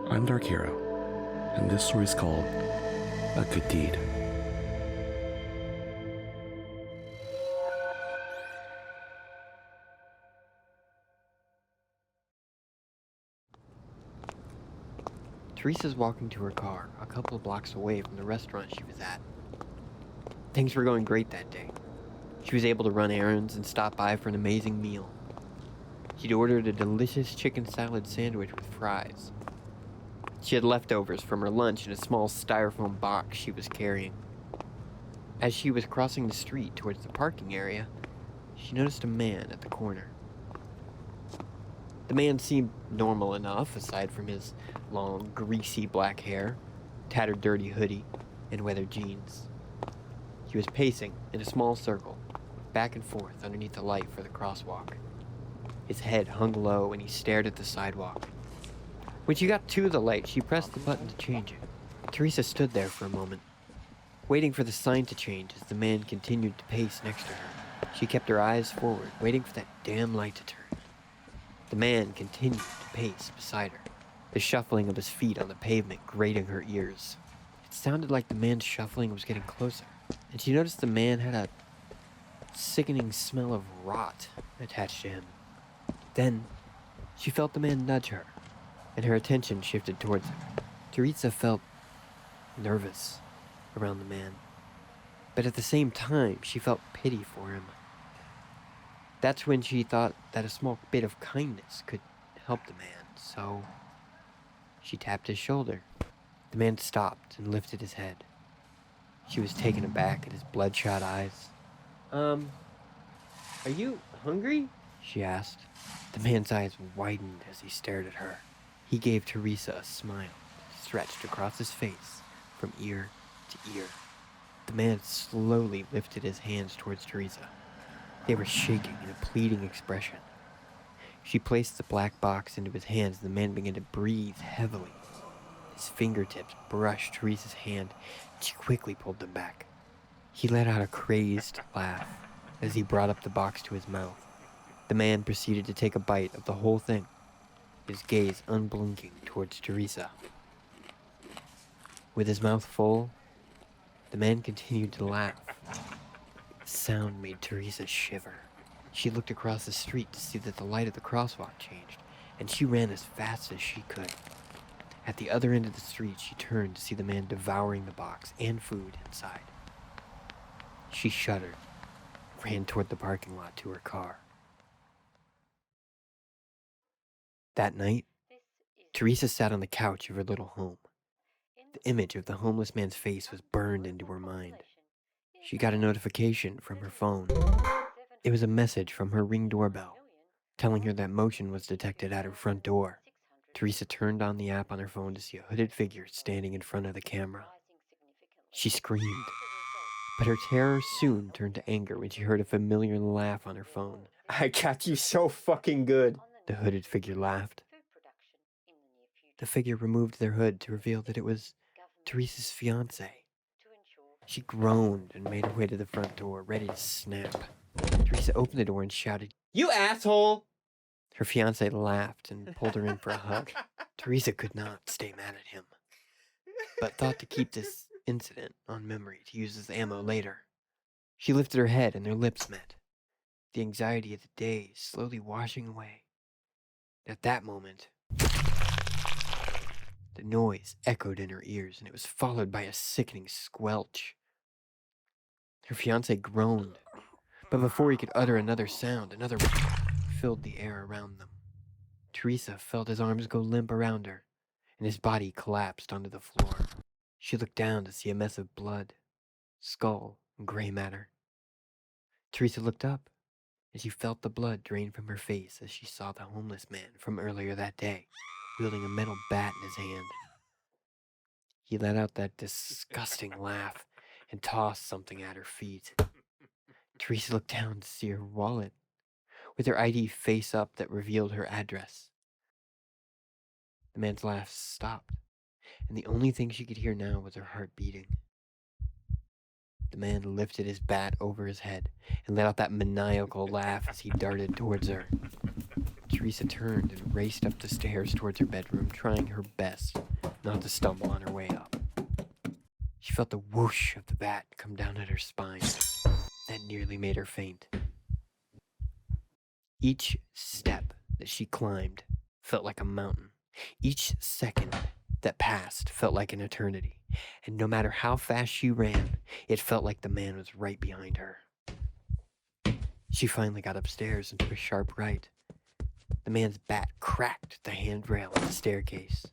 I'm DarkHero, and this story is called A Good Deed. Teresa's walking to her car, a couple of blocks away from the restaurant she was at. Things were going great that day. She was able to run errands and stop by for an amazing meal. She'd ordered a delicious chicken salad sandwich with fries. She had leftovers from her lunch in a small styrofoam box she was carrying. As she was crossing the street towards the parking area, she noticed a man at the corner. The man seemed normal enough, aside from his long, greasy black hair, tattered dirty hoodie, and weathered jeans. He was pacing in a small circle, back and forth underneath the light for the crosswalk. His head hung low and he stared at the sidewalk. When she got to the light, she pressed the button to change it. Teresa stood there for a moment, waiting for the sign to change as the man continued to pace next to her. She kept her eyes forward, waiting for that damn light to turn. The man continued to pace beside her, the shuffling of his feet on the pavement grating her ears. It sounded like the man's shuffling was getting closer, and she noticed the man had a sickening smell of rot attached to him. Then, she felt the man nudge her, and her attention shifted towards him. Teresa felt nervous around the man, but at the same time, she felt pity for him. That's when she thought that a small bit of kindness could help the man, so she tapped his shoulder. The man stopped and lifted his head. She was taken aback at his bloodshot eyes. Are you hungry? She asked. The man's eyes widened as he stared at her. He gave Teresa a smile, stretched across his face from ear to ear. The man slowly lifted his hands towards Teresa. They were shaking in a pleading expression. She placed the black box into his hands and the man began to breathe heavily. His fingertips brushed Teresa's hand and she quickly pulled them back. He let out a crazed laugh as he brought up the box to his mouth. The man proceeded to take a bite of the whole thing, his gaze unblinking towards Teresa. With his mouth full, the man continued to laugh. The sound made Teresa shiver. She looked across the street to see that the light of the crosswalk changed, and she ran as fast as she could. At the other end of the street, she turned to see the man devouring the box and food inside. She shuddered, ran toward the parking lot to her car. That night, Teresa sat on the couch of her little home. The image of the homeless man's face was burned into her mind. She got a notification from her phone. It was a message from her Ring doorbell, telling her that motion was detected at her front door. Teresa turned on the app on her phone to see a hooded figure standing in front of the camera. She screamed, but her terror soon turned to anger when she heard a familiar laugh on her phone. I got you so fucking good, the hooded figure laughed. The figure removed their hood to reveal that it was Teresa's fiancé. She groaned and made her way to the front door, ready to snap. Teresa opened the door and shouted, "You asshole!" Her fiancé laughed and pulled her in for a hug. Teresa could not stay mad at him, but thought to keep this incident on memory to use as ammo later. She lifted her head and their lips met, the anxiety of the day slowly washing away. At that moment, the noise echoed in her ears, and it was followed by a sickening squelch. Her fiancé groaned, but before he could utter another sound, another filled the air around them. Teresa felt his arms go limp around her, and his body collapsed onto the floor. She looked down to see a mess of blood, skull, and gray matter. Teresa looked up, and she felt the blood drain from her face as she saw the homeless man from earlier that day, wielding a metal bat in his hand. He let out that disgusting laugh and tossed something at her feet. Teresa looked down to see her wallet, with her ID face up that revealed her address. The man's laugh stopped, and the only thing she could hear now was her heart beating. The man lifted his bat over his head and let out that maniacal laugh as he darted towards her. Teresa turned and raced up the stairs towards her bedroom, trying her best not to stumble on her way up. She felt the whoosh of the bat come down at her spine. That nearly made her faint. Each step that she climbed felt like a mountain. Each second that passed felt like an eternity. And no matter how fast she ran, it felt like the man was right behind her. She finally got upstairs and took a sharp right. The man's bat cracked the handrail of the staircase.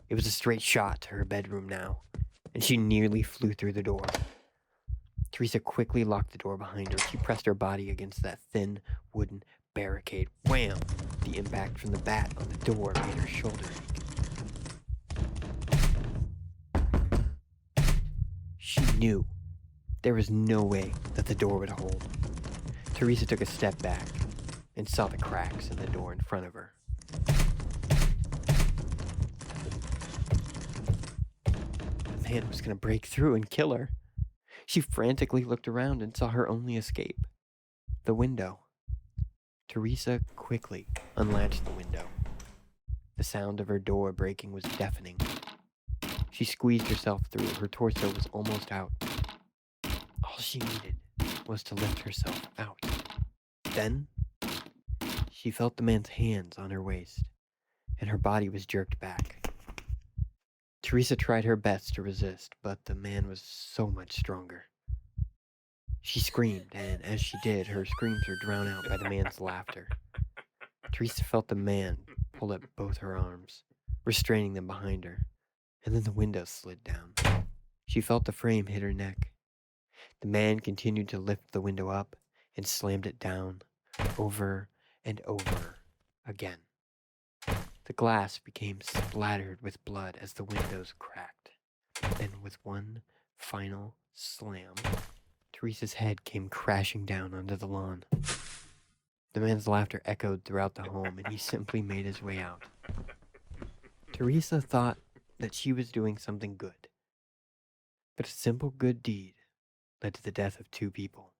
It was a straight shot to her bedroom now, and she nearly flew through the door. Teresa quickly locked the door behind her. She pressed her body against that thin wooden barricade. Wham! The impact from the bat on the door made her shoulder ache. She knew there was no way that the door would hold. Teresa took a step back and saw the cracks in the door in front of her. The man was going to break through and kill her. She frantically looked around and saw her only escape: the window. Teresa quickly unlatched the window. The sound of her door breaking was deafening. She squeezed herself through. Her torso was almost out. All she needed was to lift herself out. Then, she felt the man's hands on her waist, and her body was jerked back. Teresa tried her best to resist, but the man was so much stronger. She screamed, and as she did, her screams were drowned out by the man's laughter. Teresa felt the man pull at both her arms, restraining them behind her, and then the window slid down. She felt the frame hit her neck. The man continued to lift the window up and slammed it down, over and over again. The glass became splattered with blood as the windows cracked. Then with one final slam, Teresa's head came crashing down onto the lawn. The man's laughter echoed throughout the home, and he simply made his way out. Teresa thought that she was doing something good, but a simple good deed led to the death of 2 people.